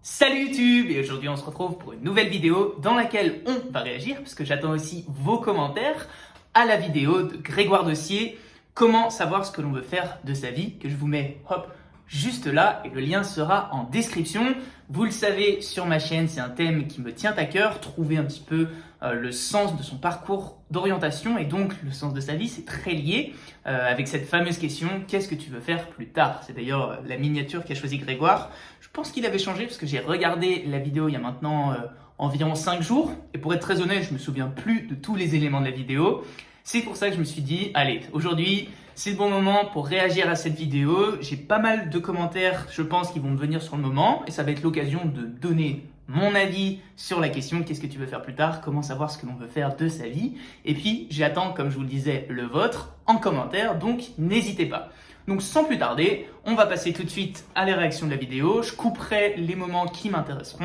Salut YouTube, et aujourd'hui on se retrouve pour une nouvelle vidéo dans laquelle on va réagir, parce que j'attends aussi vos commentaires, à la vidéo de Grégoire Dossier, comment savoir ce que l'on veut faire de sa vie, que je vous mets hop juste là, et le lien sera en description. Vous le savez, sur ma chaîne, c'est un thème qui me tient à cœur, trouver un petit peu le sens de son parcours d'orientation, et donc le sens de sa vie, c'est très lié avec cette fameuse question, qu'est-ce que tu veux faire plus tard? C'est d'ailleurs la miniature qu'a choisi Grégoire. Je pense qu'il avait changé parce que j'ai regardé la vidéo il y a maintenant environ 5 jours, et pour être très honnête, je me souviens plus de tous les éléments de la vidéo. C'est pour ça que je me suis dit, allez, aujourd'hui, c'est le bon moment pour réagir à cette vidéo. J'ai pas mal de commentaires, je pense, qui vont me venir sur le moment, et ça va être l'occasion de donner mon avis sur la question, qu'est-ce que tu veux faire plus tard, comment savoir ce que l'on veut faire de sa vie. Et puis, j'attends, comme je vous le disais, le vôtre en commentaire, donc n'hésitez pas. Donc sans plus tarder, on va passer tout de suite à la réaction de la vidéo. Je couperai les moments qui m'intéresseront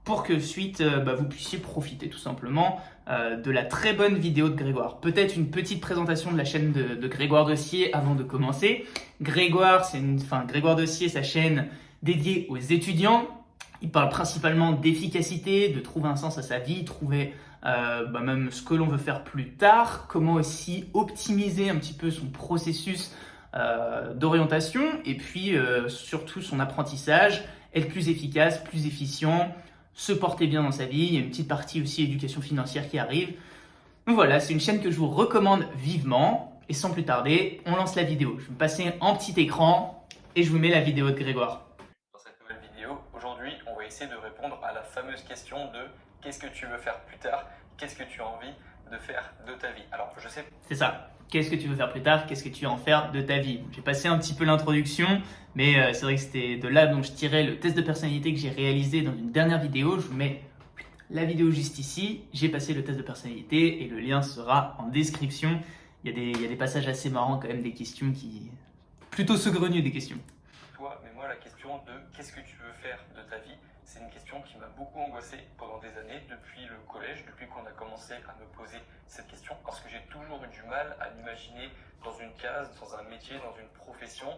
pour que ensuite vous puissiez profiter tout simplement de la très bonne vidéo de Grégoire. Peut-être une petite présentation de la chaîne de Grégoire Dossier avant de commencer. Grégoire Dossier, sa chaîne dédiée aux étudiants. Il parle principalement d'efficacité, de trouver un sens à sa vie, trouver même ce que l'on veut faire plus tard, comment aussi optimiser un petit peu son processus d'orientation, et puis surtout son apprentissage, être plus efficace, plus efficient, se porter bien dans sa vie. Il y a une petite partie aussi éducation financière qui arrive. Donc voilà, c'est une chaîne que je vous recommande vivement, et sans plus tarder, on lance la vidéo. Je vais me passer en petit écran et je vous mets la vidéo de Grégoire. Dans cette nouvelle vidéo, aujourd'hui, on va essayer de répondre à la fameuse question de qu'est-ce que tu veux faire plus tard, qu'est-ce que tu as envie de faire de ta vie. Alors, je sais... C'est ça. Qu'est-ce que tu veux faire plus tard? Qu'est-ce que tu veux en faire de ta vie? J'ai passé un petit peu l'introduction, mais c'est vrai que c'était de là dont je tirais le test de personnalité que j'ai réalisé dans une dernière vidéo. Je vous mets la vidéo juste ici. J'ai passé le test de personnalité et le lien sera en description. Il y a des passages assez marrants quand même, des questions qui... plutôt saugrenues des questions. Toi, mais moi, la question de qu'est-ce que tu veux faire de ta vie, c'est une question qui m'a beaucoup angoissé pendant des années, depuis le collège, depuis qu'on a commencé à me poser cette question, parce que j'ai toujours eu du mal à m'imaginer dans une case, dans un métier, dans une profession.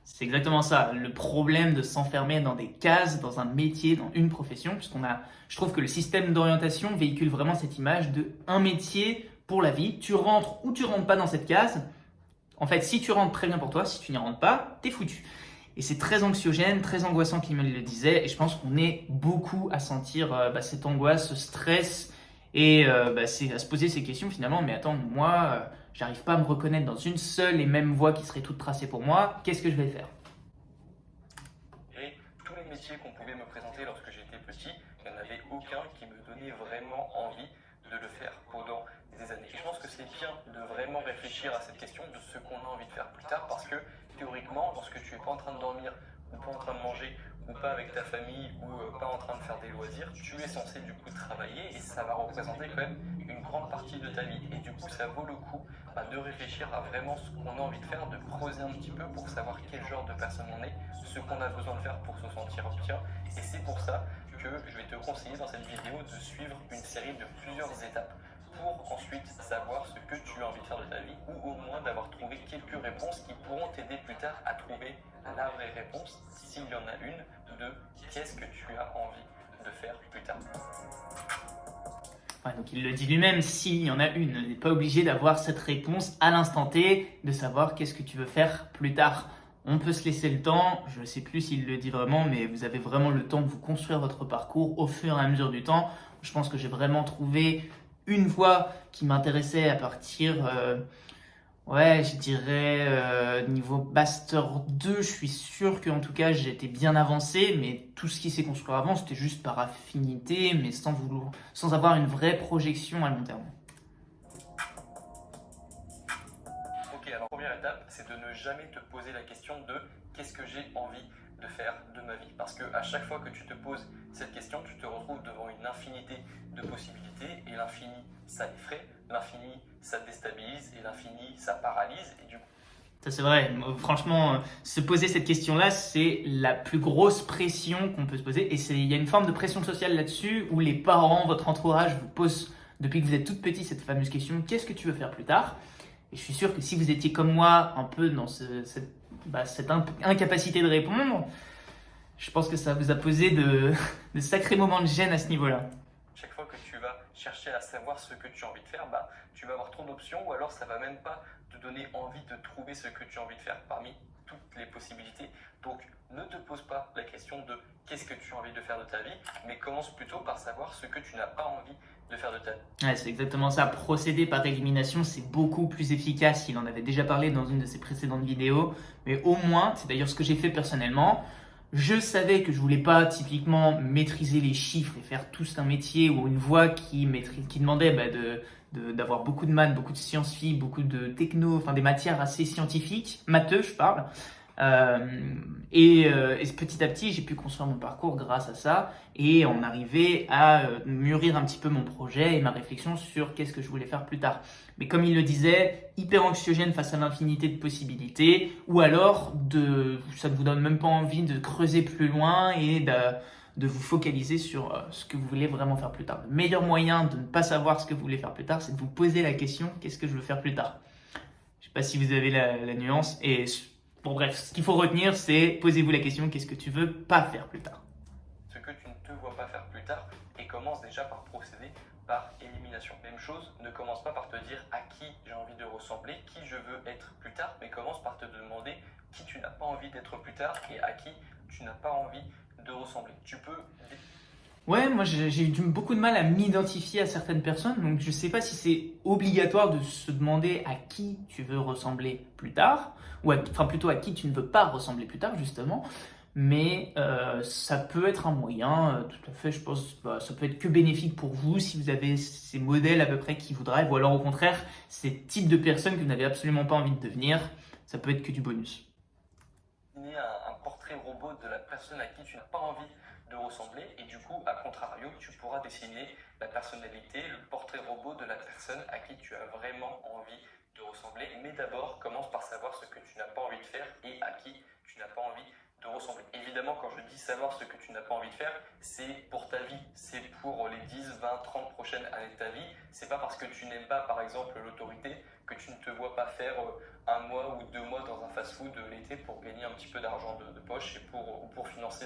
C'est exactement ça, le problème de s'enfermer dans des cases, dans un métier, dans une profession, je trouve que le système d'orientation véhicule vraiment cette image de un métier pour la vie. Tu rentres ou tu rentres pas dans cette case. En fait, si tu rentres, très bien pour toi, si tu n'y rentres pas, t'es foutu. Et c'est très anxiogène, très angoissant, qu'il me le disait, et je pense qu'on est beaucoup à sentir cette angoisse, ce stress, et c'est à se poser ces questions finalement. Mais attends, moi, j'arrive pas à me reconnaître dans une seule et même voie qui serait toute tracée pour moi, qu'est-ce que je vais faire? Et tous les métiers qu'on pouvait me présenter lorsque j'étais petit, il n'y en avait aucun qui me donnait vraiment envie de le faire pendant des années. Et je pense que c'est bien de vraiment réfléchir à cette question de ce qu'on a envie de faire plus tard, parce que théoriquement, lorsque tu n'es pas en train de dormir, ou pas en train de manger, ou pas avec ta famille, ou pas en train de faire des loisirs, tu es censé du coup travailler, et ça va représenter quand même une grande partie de ta vie. Et du coup, ça vaut le coup de réfléchir à vraiment ce qu'on a envie de faire, de creuser un petit peu pour savoir quel genre de personne on est, ce qu'on a besoin de faire pour se sentir bien. Et c'est pour ça que je vais te conseiller dans cette vidéo de suivre une série de plusieurs étapes pour ensuite savoir ce que tu as envie de faire de ta vie, ou au moins d'avoir trouvé quelques réponses qui pourront t'aider plus tard à trouver la vraie réponse, s'il y en a une, de qu'est-ce que tu as envie de faire plus tard. Ouais, donc il le dit lui-même, s'il y en a une, on n'est pas obligé d'avoir cette réponse à l'instant T, de savoir qu'est-ce que tu veux faire plus tard. On peut se laisser le temps, je ne sais plus s'il le dit vraiment, mais vous avez vraiment le temps de vous construire votre parcours au fur et à mesure du temps. Je pense que j'ai vraiment trouvé une voie qui m'intéressait à partir, je dirais niveau Master 2, je suis sûr qu'en tout cas j'étais bien avancé, mais tout ce qui s'est construit avant, c'était juste par affinité, mais sans avoir une vraie projection à long terme. Ok, alors première étape, c'est de ne jamais te poser la question de qu'est-ce que j'ai envie de faire de ma vie. Parce qu'à chaque fois que tu te poses cette question, tu te retrouves devant une infinité de possibilités, et l'infini, ça effraie, l'infini, ça déstabilise, et l'infini, ça paralyse, et du coup... Ça c'est vrai, franchement, se poser cette question-là, c'est la plus grosse pression qu'on peut se poser, et il y a une forme de pression sociale là-dessus, où les parents, votre entourage vous posent, depuis que vous êtes toute petite, cette fameuse question, qu'est-ce que tu veux faire plus tard? Et je suis sûr que si vous étiez comme moi, un peu dans cette incapacité de répondre, Je pense que ça vous a posé de sacrés moments de gêne à ce niveau-là. Chaque fois que tu vas chercher à savoir ce que tu as envie de faire, bah, tu vas avoir trop d'options ou alors ça va même pas te donner envie de trouver ce que tu as envie de faire parmi toutes les possibilités. Donc ne te pose pas la question de qu'est-ce que tu as envie de faire de ta vie, mais commence plutôt par savoir ce que tu n'as pas envie de faire de ta vie. Ouais, c'est exactement ça. Procéder par élimination, c'est beaucoup plus efficace. Il en avait déjà parlé dans une de ses précédentes vidéos. Mais au moins, c'est d'ailleurs ce que j'ai fait personnellement. Je savais que je voulais pas typiquement maîtriser les chiffres et faire tout un métier ou une voie qui demandait d'avoir beaucoup de maths, beaucoup de sciences-phy, beaucoup de techno, enfin des matières assez scientifiques, matheux je parle. Et petit à petit, j'ai pu construire mon parcours grâce à ça et en arriver à mûrir un petit peu mon projet et ma réflexion sur qu'est-ce que je voulais faire plus tard. Mais comme il le disait, hyper anxiogène face à l'infinité de possibilités, ou alors ça ne vous donne même pas envie de creuser plus loin et de vous focaliser sur ce que vous voulez vraiment faire plus tard. Le meilleur moyen de ne pas savoir ce que vous voulez faire plus tard, c'est de vous poser la question, qu'est-ce que je veux faire plus tard? Je ne sais pas si vous avez la nuance. Et bon, bref, ce qu'il faut retenir, c'est posez-vous la question, qu'est-ce que tu veux pas faire plus tard? Ce que tu ne te vois pas faire plus tard et commence déjà par procéder par élimination. Même chose, ne commence pas par te dire à qui j'ai envie de ressembler, qui je veux être plus tard, mais commence par te demander qui tu n'as pas envie d'être plus tard et à qui tu n'as pas envie de ressembler. Tu peux... Ouais, moi j'ai eu beaucoup de mal à m'identifier à certaines personnes, donc je sais pas si c'est obligatoire de se demander à qui tu veux ressembler plus tard, enfin plutôt à qui tu ne veux pas ressembler plus tard justement, mais ça peut être un moyen, tout à fait, je pense, ça peut être que bénéfique pour vous si vous avez ces modèles à peu près qui vous drivent, ou alors au contraire, ces types de personnes que vous n'avez absolument pas envie de devenir, ça peut être que du bonus. Un portrait robot de la personne à qui tu n'as pas envie de ressembler et du coup, à contrario, tu pourras dessiner la personnalité, le portrait robot de la personne à qui tu as vraiment envie de ressembler. Mais d'abord, commence par savoir ce que tu n'as pas envie de faire et à qui tu n'as pas envie de ressembler. Évidemment, quand je dis savoir ce que tu n'as pas envie de faire, c'est pour ta vie, c'est pour les 10, 20, 30 prochaines années de ta vie. C'est pas parce que tu n'aimes pas, par exemple, l'autorité que tu ne te vois pas faire un mois ou 2 mois dans un fast-food l'été pour gagner un petit peu d'argent de poche et pour financer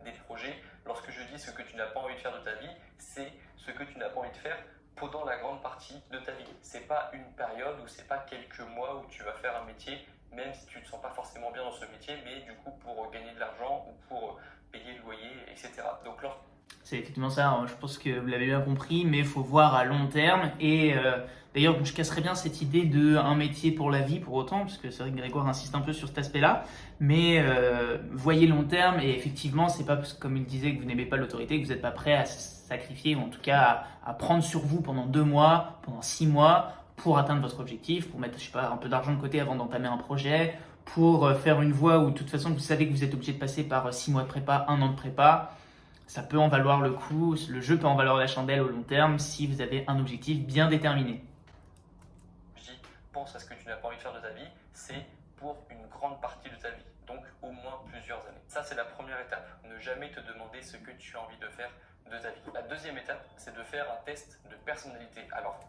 des projets. Lorsque je dis ce que tu n'as pas envie de faire de ta vie, c'est ce que tu n'as pas envie de faire pendant la grande partie de ta vie. C'est pas une période ou c'est pas quelques mois où tu vas faire un métier, même si tu ne te sens pas forcément bien dans ce métier, mais du coup pour gagner de l'argent ou pour payer le loyer, etc. Donc c'est effectivement ça, hein. Je pense que vous l'avez bien compris, mais il faut voir à long terme. Et d'ailleurs, je casserais bien cette idée de un métier pour la vie pour autant, parce que c'est vrai que Grégoire insiste un peu sur cet aspect-là. Mais voyez long terme, et effectivement, c'est pas parce que, comme il disait, que vous n'aimez pas l'autorité, que vous n'êtes pas prêt à se sacrifier, ou en tout cas à prendre sur vous pendant 2 mois, pendant 6 mois, pour atteindre votre objectif, pour mettre, je sais pas, un peu d'argent de côté avant d'entamer un projet, pour faire une voie où de toute façon vous savez que vous êtes obligé de passer par 6 mois de prépa, 1 an de prépa. Ça peut en valoir le coup, le jeu peut en valoir la chandelle au long terme si vous avez un objectif bien déterminé. je dis, pense à ce que tu n'as pas envie de faire de ta vie, c'est pour une grande partie de ta vie, donc au moins plusieurs années. Ça, c'est la première étape. Ne jamais te demander ce que tu as envie de faire de ta vie. La deuxième étape, c'est de faire un test de personnalité. Alors,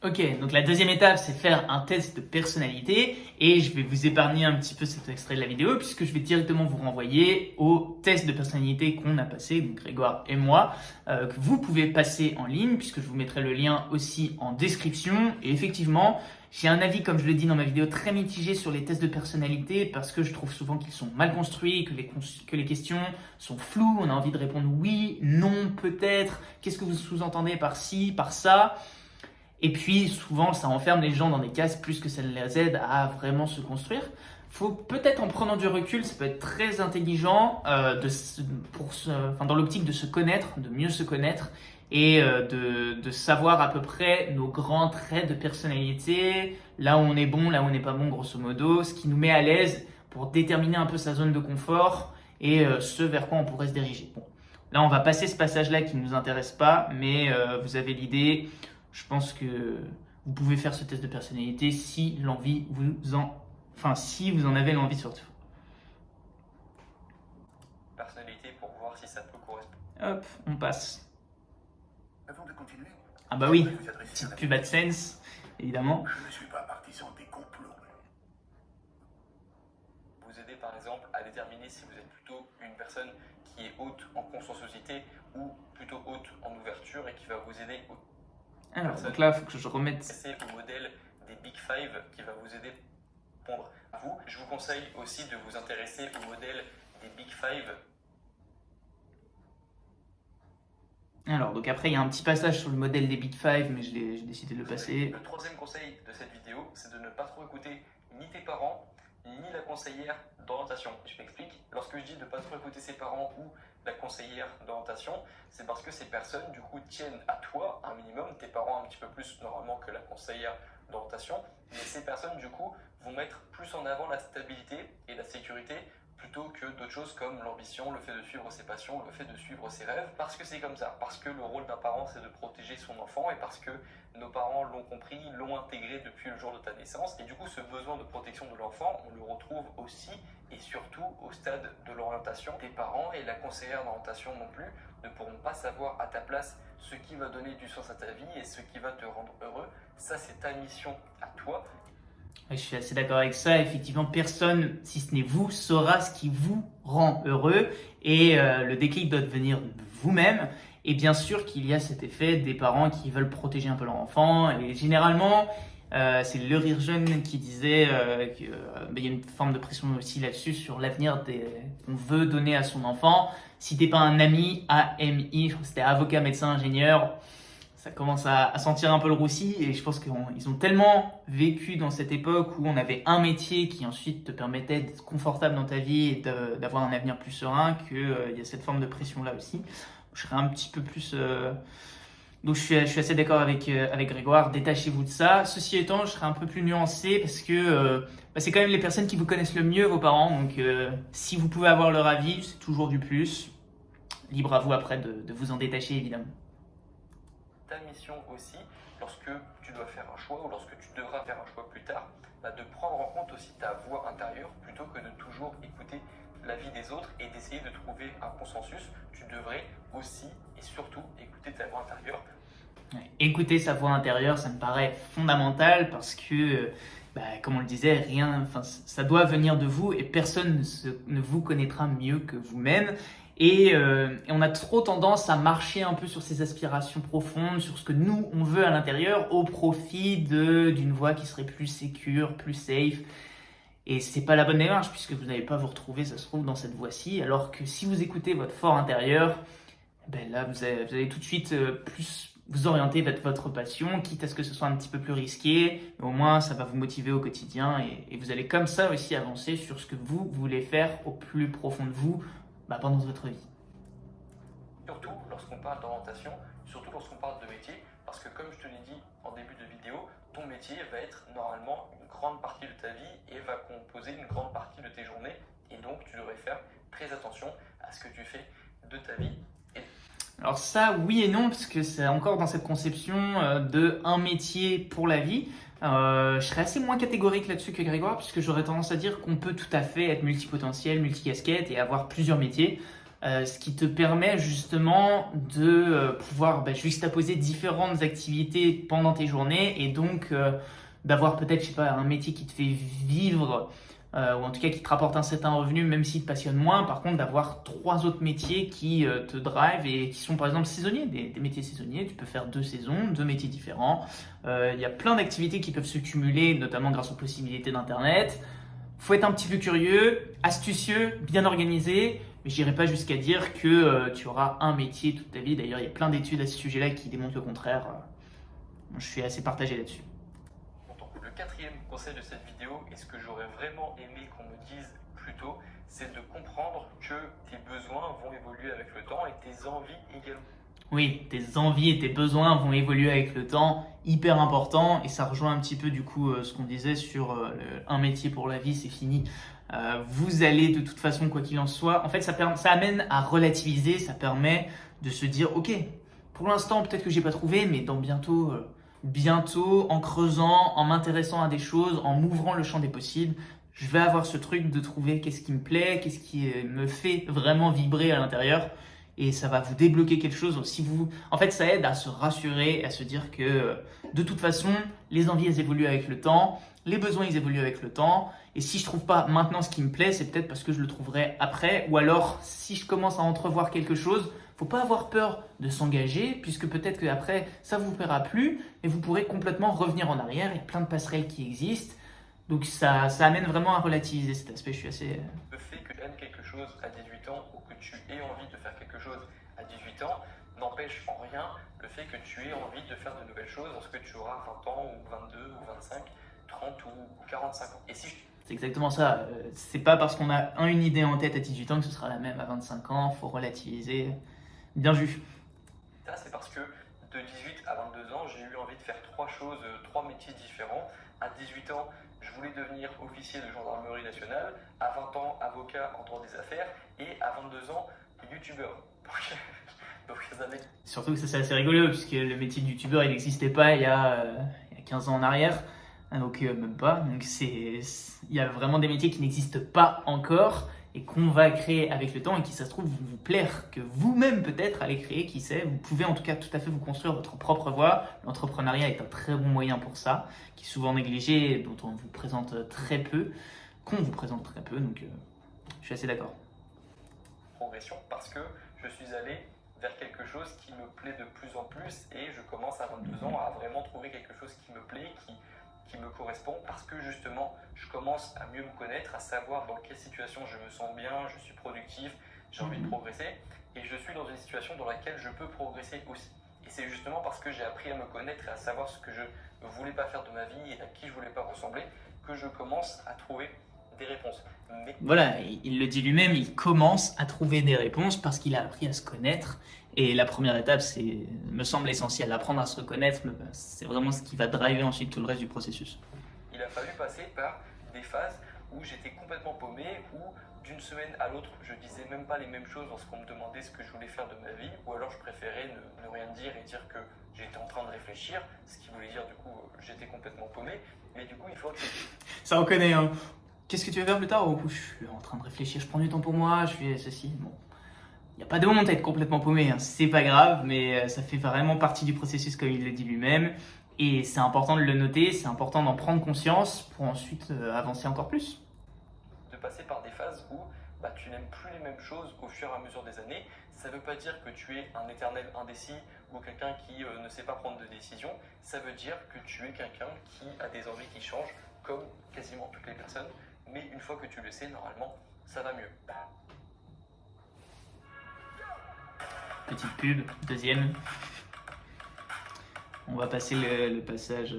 Ok, donc la deuxième étape, c'est faire un test de personnalité et je vais vous épargner un petit peu cet extrait de la vidéo puisque je vais directement vous renvoyer au test de personnalité qu'on a passé, donc Grégoire et moi, que vous pouvez passer en ligne puisque je vous mettrai le lien aussi en description. Et effectivement, j'ai un avis, comme je le dis dans ma vidéo, très mitigé sur les tests de personnalité parce que je trouve souvent qu'ils sont mal construits, que les questions sont floues, on a envie de répondre oui, non, peut-être, qu'est-ce que vous sous-entendez par ci, par ça. Et puis souvent, ça enferme les gens dans des cases plus que ça ne les aide à vraiment se construire. Faut peut-être en prenant du recul, ça peut être très intelligent dans l'optique de se connaître, de mieux se connaître et de savoir à peu près nos grands traits de personnalité, là où on est bon, là où on n'est pas bon, grosso modo, ce qui nous met à l'aise pour déterminer un peu sa zone de confort et ce vers quoi on pourrait se diriger. Bon, là, on va passer ce passage-là qui ne nous intéresse pas, mais vous avez l'idée. Je pense que vous pouvez faire ce test de personnalité si si vous en avez l'envie surtout. personnalité pour voir si ça peut correspondre. Hop, on passe. Avant de continuer, Ah bah oui, vous adresser petite un pub AdSense, évidemment. Je ne suis pas partisan des complots. Vous aider par exemple à déterminer si vous êtes plutôt une personne qui est haute en conscienciosité ou plutôt haute en ouverture et qui va vous aider Alors, donc là, il faut que je remette. c'est au modèle des Big Five qui va vous aider à répondre à vous. Je vous conseille aussi de vous intéresser au modèle des Big Five. Alors, donc après, il y a un petit passage sur le modèle des Big Five, mais j'ai décidé de le passer. Le troisième conseil de cette vidéo, c'est de ne pas trop écouter ni tes parents, ni la conseillère d'orientation. Je m'explique. Lorsque je dis de ne pas trop écouter ses parents ou la conseillère d'orientation, c'est parce que ces personnes, du coup, tiennent à toi un minimum, tes parents un petit peu plus normalement que la conseillère d'orientation, mais ces personnes, du coup, vont mettre plus en avant la stabilité et la sécurité plutôt que d'autres choses comme l'ambition, le fait de suivre ses passions, le fait de suivre ses rêves, parce que c'est comme ça, parce que le rôle d'un parent c'est de protéger son enfant et parce que nos parents l'ont compris, l'ont intégré depuis le jour de ta naissance et du coup ce besoin de protection de l'enfant, on le retrouve aussi et surtout au stade de l'orientation. Tes parents et la conseillère d'orientation non plus ne pourront pas savoir à ta place ce qui va donner du sens à ta vie et ce qui va te rendre heureux. Ça c'est ta mission à toi. Je suis assez d'accord avec ça. Effectivement, personne, si ce n'est vous, saura ce qui vous rend heureux. Et le déclic doit venir de vous-même. Et bien sûr qu'il y a cet effet des parents qui veulent protéger un peu leur enfant. Et généralement, c'est Le Rire Jeune qui disait qu'il y a une forme de pression aussi là-dessus sur l'avenir qu'on veut donner à son enfant. Si t'es pas un ami, AMI, je crois que c'était avocat, médecin, ingénieur, ça commence à sentir un peu le roussi et je pense qu'ils ont tellement vécu dans cette époque où on avait un métier qui ensuite te permettait d'être confortable dans ta vie et d'avoir un avenir plus serein qu'il y a cette forme de pression là aussi. Je serais un petit peu plus... Donc je suis assez d'accord avec Grégoire, détachez-vous de ça. Ceci étant, je serais un peu plus nuancé parce que c'est quand même les personnes qui vous connaissent le mieux, vos parents. Donc si vous pouvez avoir leur avis, c'est toujours du plus. Libre à vous après de vous en détacher évidemment. Ta mission aussi, lorsque tu dois faire un choix ou lorsque tu devras faire un choix plus tard, de prendre en compte aussi ta voix intérieure plutôt que de toujours écouter l'avis des autres et d'essayer de trouver un consensus. Tu devrais aussi et surtout écouter ta voix intérieure. Écouter sa voix intérieure, ça me paraît fondamental parce que, comme on le disait, ça doit venir de vous et personne ne vous connaîtra mieux que vous-même. Et on a trop tendance à marcher un peu sur ses aspirations profondes, sur ce que nous, on veut à l'intérieur, au profit d'une voie qui serait plus sécure, plus safe. Et c'est pas la bonne démarche, puisque vous n'allez pas vous retrouver, ça se trouve, dans cette voie-ci. Alors que si vous écoutez votre fort intérieur, là, vous allez tout de suite plus vous orienter vers votre passion, quitte à ce que ce soit un petit peu plus risqué. Mais au moins, ça va vous motiver au quotidien. Et vous allez comme ça aussi avancer sur ce que vous voulez faire au plus profond de vous, pendant votre vie. Surtout lorsqu'on parle d'orientation, surtout lorsqu'on parle de métier, parce que comme je te l'ai dit en début de vidéo, ton métier va être normalement une grande partie de ta vie et va composer une grande partie de tes journées. Et donc tu devrais faire très attention à ce que tu fais de ta vie. Alors ça, oui et non, parce que c'est encore dans cette conception de un métier pour la vie. Je serais assez moins catégorique là-dessus que Grégoire, puisque j'aurais tendance à dire qu'on peut tout à fait être multipotentiel, multicasquette et avoir plusieurs métiers. Ce qui te permet justement de pouvoir juxtaposer différentes activités pendant tes journées et donc d'avoir peut-être, un métier qui te fait vivre ou en tout cas qui te rapporte un certain revenu même s'il te passionne moins. Par contre, d'avoir 3 autres métiers qui te drive et qui sont par exemple saisonniers, des métiers saisonniers. Tu peux faire 2 saisons, 2 métiers différents. Il y a plein d'activités qui peuvent se cumuler, notamment grâce aux possibilités d'Internet. Faut être un petit peu curieux, astucieux, bien organisé. Mais je n'irai pas jusqu'à dire que tu auras un métier toute ta vie. D'ailleurs, il y a plein d'études à ce sujet-là qui démontrent le contraire. Je suis assez partagé là-dessus. Le 4e conseil de cette vidéo, et ce que j'aurais vraiment aimé qu'on me dise plus tôt, c'est de comprendre que tes besoins vont évoluer avec le temps et tes envies également. Oui, tes envies et tes besoins vont évoluer avec le temps, hyper important, et ça rejoint un petit peu du coup ce qu'on disait sur un métier pour la vie, c'est fini. Vous allez de toute façon, quoi qu'il en soit, en fait ça amène à relativiser, ça permet de se dire ok, pour l'instant peut-être que j'ai pas trouvé, mais dans bientôt, en creusant, en m'intéressant à des choses, en m'ouvrant le champ des possibles, je vais avoir ce truc de trouver qu'est-ce qui me plaît, qu'est-ce qui me fait vraiment vibrer à l'intérieur. et ça va vous débloquer quelque chose. En fait, ça aide à se rassurer, à se dire que de toute façon, les envies, elles évoluent avec le temps, les besoins, ils évoluent avec le temps. Et si je trouve pas maintenant ce qui me plaît, c'est peut-être parce que je le trouverai après. Ou alors, si je commence à entrevoir quelque chose, faut pas avoir peur de s'engager, puisque peut-être qu'après, ça vous plaira plus, et vous pourrez complètement revenir en arrière. Il y a plein de passerelles qui existent. Donc ça amène vraiment à relativiser cet aspect. Je suis assez... Le fait que tu aimes quelque chose à 18 ans ou que tu aies envie de faire quelque chose à 18 ans n'empêche en rien le fait que tu aies envie de faire de nouvelles choses lorsque tu auras 20 ans ou 22 ou 25, 30 ou 45 ans. Et si je... C'est exactement ça. C'est pas parce qu'on a une idée en tête à 18 ans que ce sera la même à 25 ans. Faut relativiser. Bien vu. Ça, c'est parce que de 18 à 22 ans, j'ai eu envie de faire trois métiers différents. À 18 ans, je voulais devenir officier de gendarmerie nationale. À 20 ans, avocat en droit des affaires. Et à 22 ans, youtubeur. Donc, surtout que ça, c'est assez rigolo, puisque le métier de youtubeur, il n'existait pas il y a 15 ans en arrière. Donc même pas. Donc il y a vraiment des métiers qui n'existent pas encore et qu'on va créer avec le temps et qui, ça se trouve, vont vous plaire, que vous-même peut-être allez créer, qui sait. Vous pouvez en tout cas tout à fait vous construire votre propre voie. L'entrepreneuriat est un très bon moyen pour ça, qui est souvent négligé, dont on vous présente très peu, donc je suis assez d'accord. Progression, parce que je suis allé vers quelque chose qui me plaît de plus en plus et je commence à 22 ans à vraiment trouver quelque chose qui me plaît, qui me correspond, parce que justement je commence à mieux me connaître, à savoir dans quelle situation je me sens bien, je suis productif, j'ai envie de progresser et je suis dans une situation dans laquelle je peux progresser aussi. Et c'est justement parce que j'ai appris à me connaître et à savoir ce que je ne voulais pas faire de ma vie et à qui je ne voulais pas ressembler que je commence à trouver des réponses. Mais... Voilà, il le dit lui-même, il commence à trouver des réponses parce qu'il a appris à se connaître. Et la première étape, me semble essentielle. Apprendre à se reconnaître, c'est vraiment ce qui va driver ensuite tout le reste du processus. Il a fallu passer par des phases où j'étais complètement paumé, où d'une semaine à l'autre, je disais même pas les mêmes choses lorsqu'on me demandait ce que je voulais faire de ma vie, ou alors je préférais ne rien dire et dire que j'étais en train de réfléchir, ce qui voulait dire du coup j'étais complètement paumé. Mais du coup, il faut que... Ça on connaît, hein. Qu'est-ce que tu veux faire plus tard? Oh, je suis en train de réfléchir, je prends du temps pour moi, je fais ceci. Bon. Il n'y a pas de honte à être complètement paumé, hein. C'est pas grave, mais ça fait vraiment partie du processus comme il le dit lui-même. Et c'est important de le noter, c'est important d'en prendre conscience pour ensuite avancer encore plus. De passer par des phases où tu n'aimes plus les mêmes choses au fur et à mesure des années. Ça ne veut pas dire que tu es un éternel indécis ou quelqu'un qui ne sait pas prendre de décision. Ça veut dire que tu es quelqu'un qui a des envies qui changent, comme quasiment toutes les personnes. Mais une fois que tu le sais, normalement, ça va mieux. Petite pub, deuxième. On va passer le passage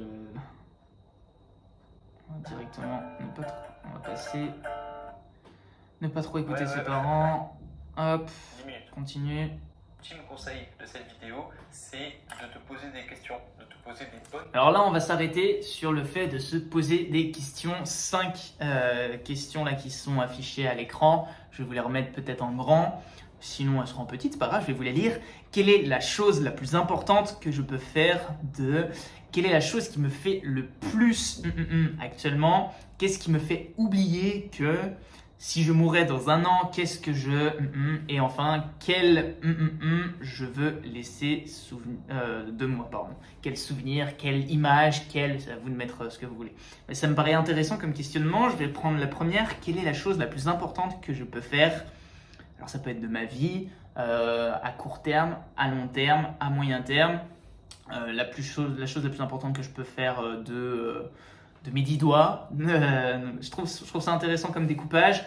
directement. On va passer. Ne pas trop écouter ses parents. Hop, 10 minutes. continue. Ultime conseil de cette vidéo, c'est de te poser des questions, de te poser des bonnes. Alors là, on va s'arrêter sur le fait de se poser des questions. 5 questions là qui sont affichées à l'écran. Je vais vous les remettre peut-être en grand. Sinon, elles seront petites, c'est pas grave, je vais vous les lire. Quelle est la chose la plus importante que je peux faire Quelle est la chose qui me fait le plus actuellement? Qu'est-ce qui me fait oublier que si je mourais dans un an, qu'est-ce que et enfin, quel je veux laisser de moi, pardon. Quel souvenir, quelle image, c'est à vous de mettre ce que vous voulez. Mais ça me paraît intéressant comme questionnement. Je vais prendre la première. Quelle est la chose la plus importante que je peux faire? Alors ça peut être de ma vie, à court terme, à long terme, à moyen terme. La chose la plus importante que je peux faire de mes 10 doigts. Je trouve ça intéressant comme découpage.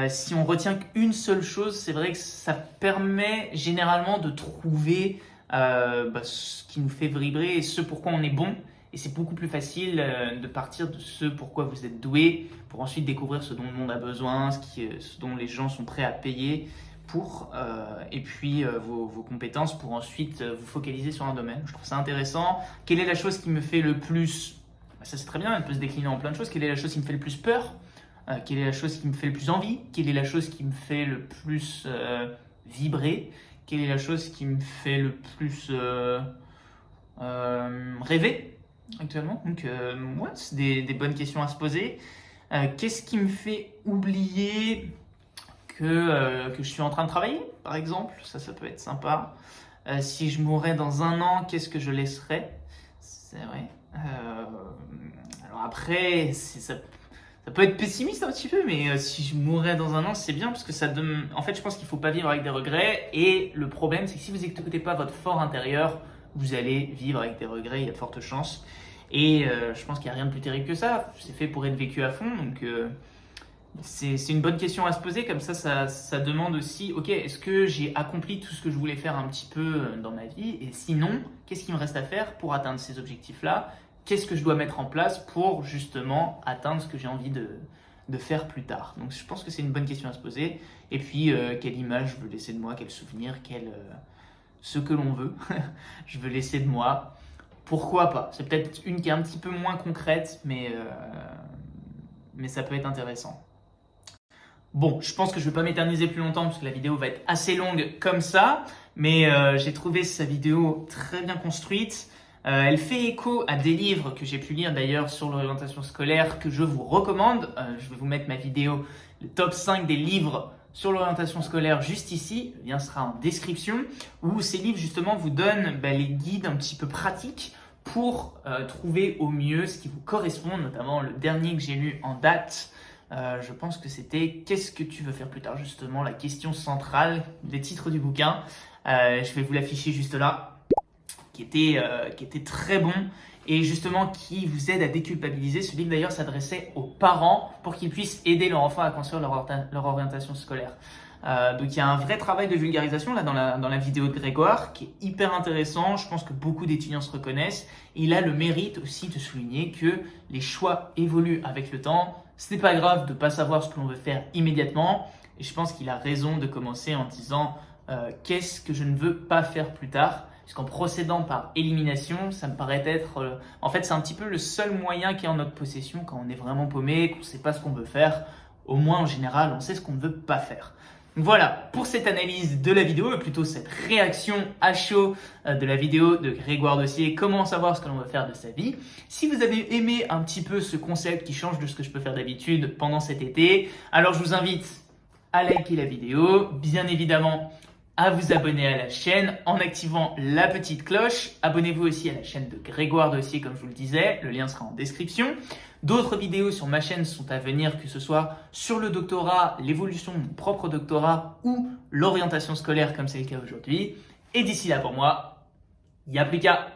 Si on retient qu'une seule chose, c'est vrai que ça permet généralement de trouver ce qui nous fait vibrer et ce pourquoi on est bon. Et c'est beaucoup plus facile de partir de ce pourquoi vous êtes doué pour ensuite découvrir ce dont le monde a besoin, ce dont les gens sont prêts à payer pour, et puis vos compétences pour ensuite vous focaliser sur un domaine. Je trouve ça intéressant. Quelle est la chose qui me fait le plus... Ça c'est très bien, elle peut se décliner en plein de choses. Quelle est la chose qui me fait le plus peur? Quelle est la chose qui me fait le plus envie? Quelle est la chose qui me fait le plus vibrer? Quelle est la chose qui me fait le plus rêver actuellement? Donc, ouais, c'est des bonnes questions à se poser. Qu'est-ce qui me fait oublier que je suis en train de travailler, par exemple. Ça peut être sympa. Si je mourais dans 1 an, qu'est-ce que je laisserais? C'est vrai. Alors après, ça peut être pessimiste un petit peu, mais si je mourais dans 1 an, c'est bien parce que ça donne. En fait, je pense qu'il ne faut pas vivre avec des regrets. Et le problème, c'est que si vous n'écoutez pas votre fort intérieur, vous allez vivre avec des regrets. Il y a de fortes chances. Et je pense qu'il n'y a rien de plus terrible que ça. C'est fait pour être vécu à fond. Donc, c'est une bonne question à se poser. Comme ça demande aussi, ok, est-ce que j'ai accompli tout ce que je voulais faire un petit peu dans ma vie? Et sinon, qu'est-ce qu'il me reste à faire pour atteindre ces objectifs-là? Qu'est-ce que je dois mettre en place pour justement atteindre ce que j'ai envie de faire plus tard? Donc, je pense que c'est une bonne question à se poser. Et puis, quelle image je veux laisser de moi? Quel souvenir? Ce que l'on veut. Je veux laisser de moi. Pourquoi pas? C'est peut-être une qui est un petit peu moins concrète, mais ça peut être intéressant. Bon, je pense que je ne vais pas m'éterniser plus longtemps parce que la vidéo va être assez longue comme ça, mais j'ai trouvé sa vidéo très bien construite. Elle fait écho à des livres que j'ai pu lire d'ailleurs sur l'orientation scolaire que je vous recommande. Je vais vous mettre ma vidéo, le top 5 des livres sur l'orientation scolaire juste ici. Le lien sera en description, où ces livres justement vous donnent les guides un petit peu pratiques pour trouver au mieux ce qui vous correspond, notamment le dernier que j'ai lu en date. Je pense que c'était « Qu'est-ce que tu veux faire plus tard ?» justement, la question centrale des titres du bouquin. Je vais vous l'afficher juste là, qui était très bon et justement qui vous aide à déculpabiliser. Ce livre d'ailleurs s'adressait aux parents pour qu'ils puissent aider leur enfant à construire leur orientation scolaire. Donc il y a un vrai travail de vulgarisation là dans la vidéo de Grégoire qui est hyper intéressant. Je pense que beaucoup d'étudiants se reconnaissent. Il a le mérite aussi de souligner que les choix évoluent avec le temps. Ce n'est pas grave de ne pas savoir ce que l'on veut faire immédiatement. Et je pense qu'il a raison de commencer en disant qu'est-ce que je ne veux pas faire plus tard. Puisqu'en procédant par élimination, ça me paraît être... en fait, c'est un petit peu le seul moyen qui est en notre possession quand on est vraiment paumé, qu'on ne sait pas ce qu'on veut faire. Au moins, en général, on sait ce qu'on ne veut pas faire. Donc voilà, pour cette analyse de la vidéo, et plutôt cette réaction à chaud de la vidéo de Grégoire Dossier, comment savoir ce que l'on veut faire de sa vie. Si vous avez aimé un petit peu ce concept qui change de ce que je peux faire d'habitude pendant cet été, alors je vous invite à liker la vidéo, bien évidemment à vous abonner à la chaîne en activant la petite cloche. Abonnez-vous aussi à la chaîne de Grégoire Dossier, comme je vous le disais, le lien sera en description. D'autres vidéos sur ma chaîne sont à venir, que ce soit sur le doctorat, l'évolution de mon propre doctorat ou l'orientation scolaire comme c'est le cas aujourd'hui. Et d'ici là pour moi, il n'y a plus qu'à.